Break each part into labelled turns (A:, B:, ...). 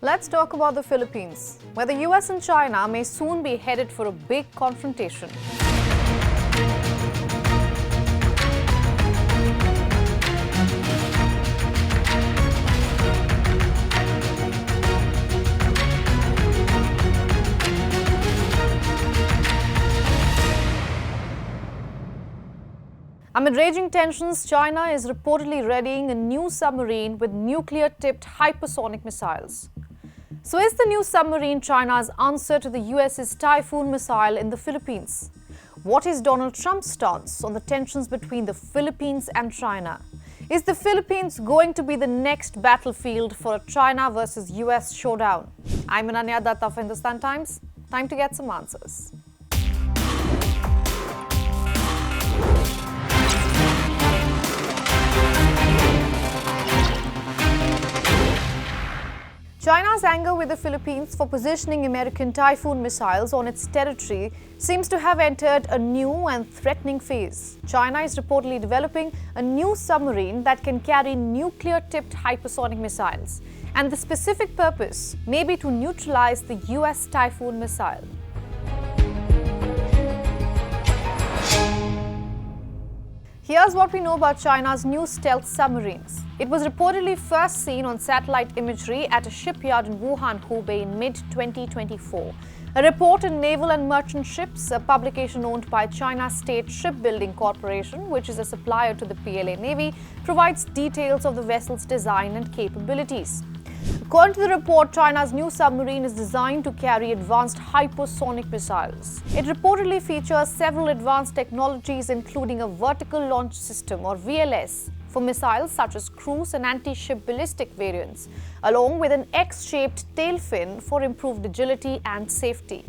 A: Let's talk about the Philippines, where the US and China may soon be headed for a big confrontation. Amid raging tensions, China is reportedly readying a new submarine with nuclear-tipped hypersonic missiles. So is the new submarine China's answer to the US's Typhoon missile in the Philippines? What is Donald Trump's stance on the tensions between the Philippines and China? Is the Philippines going to be the next battlefield for a China versus US showdown? I'm Ananya Dutta of Hindustan Times. Time to get some answers. China's anger with the Philippines for positioning American Typhoon missiles on its territory seems to have entered a new and threatening phase. China is reportedly developing a new submarine that can carry nuclear-tipped hypersonic missiles, and the specific purpose may be to neutralize the U.S. Typhoon missile. Here's what we know about China's new stealth submarines. It was reportedly first seen on satellite imagery at a shipyard in Wuhan, Hubei in mid-2024. A report in Naval and Merchant Ships, a publication owned by China's State Shipbuilding Corporation, which is a supplier to the PLA Navy, provides details of the vessel's design and capabilities. According to the report, China's new submarine is designed to carry advanced hypersonic missiles. It reportedly features several advanced technologies, including a vertical launch system or VLS for missiles such as cruise and anti-ship ballistic variants, along with an X-shaped tail fin for improved agility and safety.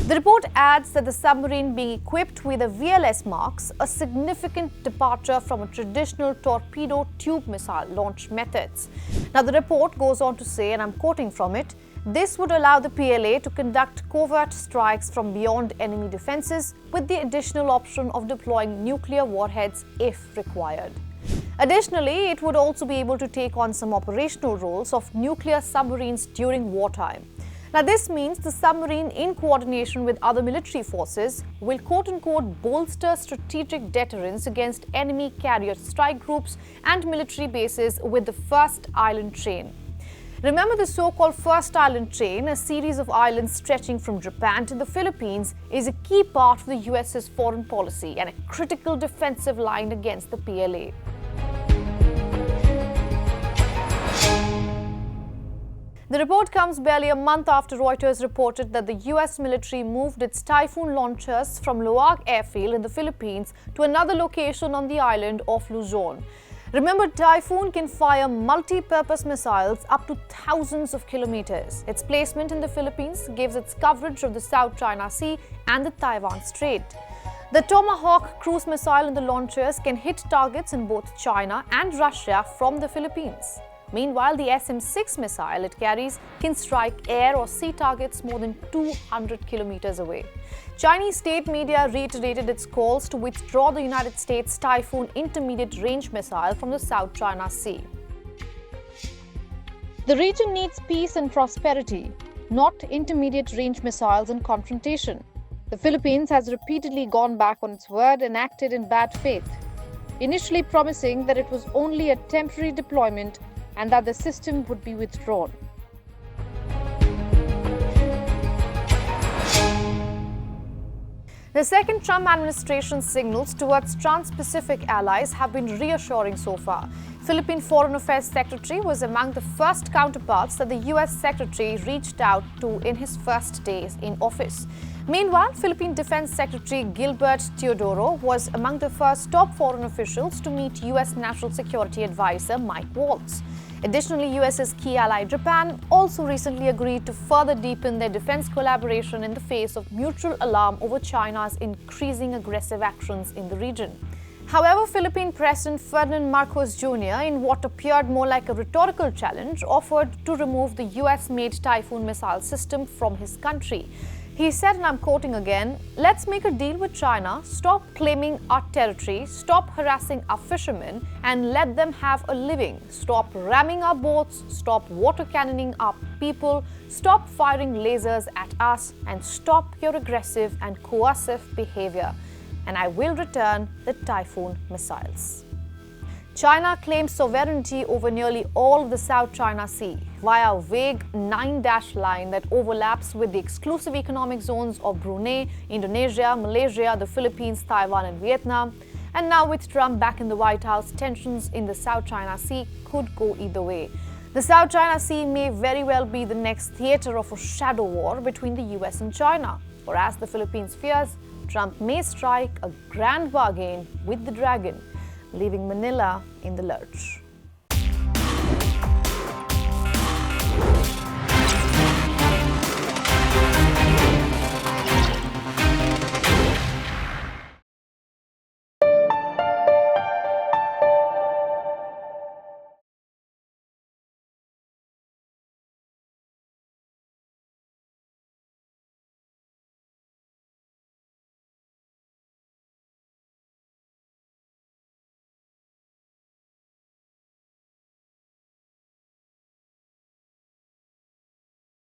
A: The report adds that the submarine being equipped with a VLS marks a significant departure from a traditional torpedo tube missile launch methods. Now, the report goes on to say, and I'm quoting from it, this would allow the PLA to conduct covert strikes from beyond enemy defenses with the additional option of deploying nuclear warheads if required. Additionally, it would also be able to take on some operational roles of nuclear submarines during wartime. Now, this means the submarine, in coordination with other military forces, will quote-unquote bolster strategic deterrence against enemy carrier strike groups and military bases with the First Island Chain. Remember, the so-called First Island Chain, a series of islands stretching from Japan to the Philippines, is a key part of the US's foreign policy and a critical defensive line against the PLA. The report comes barely a month after Reuters reported that the US military moved its Typhoon launchers from Loag airfield in the Philippines to another location on the island of Luzon. Remember, Typhoon can fire multi-purpose missiles up to thousands of kilometers. Its placement in the Philippines gives its coverage of the South China Sea and the Taiwan Strait. The Tomahawk cruise missile in the launchers can hit targets in both China and Russia from the Philippines. Meanwhile, the SM-6 missile it carries can strike air or sea targets more than 200 kilometers away. Chinese state media reiterated its calls to withdraw the United States Typhoon intermediate-range missile from the South China Sea. The region needs peace and prosperity, not intermediate-range missiles and confrontation. The Philippines has repeatedly gone back on its word and acted in bad faith, initially promising that it was only a temporary deployment and that the system would be withdrawn. The second Trump administration's signals towards Trans-Pacific allies have been reassuring so far. Philippine Foreign Affairs Secretary was among the first counterparts that the US Secretary reached out to in his first days in office. Meanwhile, Philippine Defense Secretary Gilbert Teodoro was among the first top foreign officials to meet US National Security Advisor Mike Waltz. Additionally, US's key ally Japan also recently agreed to further deepen their defense collaboration in the face of mutual alarm over China's increasing aggressive actions in the region. However, Philippine President Ferdinand Marcos Jr., in what appeared more like a rhetorical challenge, offered to remove the US-made Typhoon missile system from his country. He said, and I'm quoting again, "Let's make a deal with China, stop claiming our territory, stop harassing our fishermen, and let them have a living. Stop ramming our boats, stop water cannoning our people, stop firing lasers at us and stop your aggressive and coercive behavior. And I will return the Typhoon missiles. China claims sovereignty over nearly all of the South China Sea via a vague 9-dash line that overlaps with the exclusive economic zones of Brunei, Indonesia, Malaysia, the Philippines, Taiwan and Vietnam. And now with Trump back in the White House, tensions in the South China Sea could go either way. The South China Sea may very well be the next theatre of a shadow war between the US and China. Or as the Philippines fears, Trump may strike a grand bargain with the dragon, leaving Manila in the lurch.